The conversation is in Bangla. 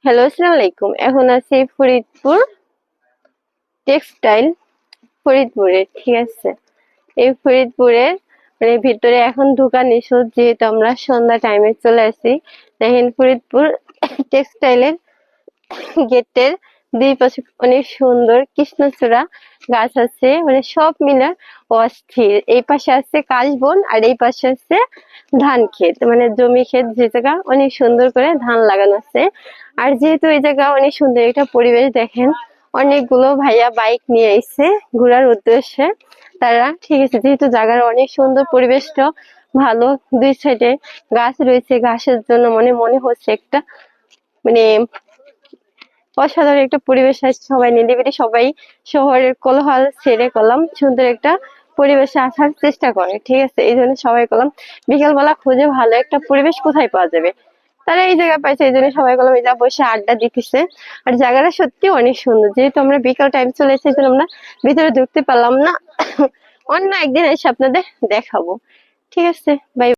হ্যালো, আসসালামু আলাইকুম। এখন আছি ফরিদপুর টেক্সটাইল, ফরিদপুরে। ঠিক আছে, এই ফরিদপুরের মানে ভিতরে এখন ঢোকা নিষেধ, যেহেতু আমরা সন্ধ্যা টাইমে চলে আসি। দেখেন ফরিদপুর টেক্সটাইলের গেটের দুই পাশে অনেক সুন্দর কৃষ্ণচূড়া গাছ আছে, মানে সব মিলে অস্থির। এই পাশে আছে কাশবন আর এই পাশে আছে ধান ক্ষেত, মানে জমি ক্ষেত, যে জায়গা অনেক সুন্দর করে ধান লাগানো আছে। আর যেহেতু এই জায়গা অনেক সুন্দর একটা পরিবেশ, দেখেন অনেকগুলো ভাইয়া বাইক নিয়ে এসে ঘোরার উদ্দেশ্যে তারা। ঠিক আছে, যেহেতু জায়গার অনেক সুন্দর, পরিবেশটা ভালো, দুই সাইডে গাছ রয়েছে, ঘাসের জন্য মনে মনে হচ্ছে একটা মানে অসাধারণ একটা পরিবেশ আছে। সবাই নিরিবিলি, সবাই শহরের কোলাহল ছেড়ে কলাম সুন্দর একটা পরিবেশে আসার চেষ্টা করে। ঠিক আছে, এই জন্য সবাই কলাম বিকেলবেলা খুঁজে ভালো একটা পরিবেশ কোথায় পাওয়া যাবে, তারা এই জায়গা পাইছে, এই জন্য সবাই কলাম এই জায়গা বসে আড্ডা দিতেছে। আর জায়গাটা সত্যি অনেক সুন্দর, যেহেতু আমরা বিকেল টাইম চলে এসেছি, আমরা ভিতরে ঢুকতে পারলাম না। অন্য একদিন এসে আপনাদের দেখাবো। ঠিক আছে, বাই।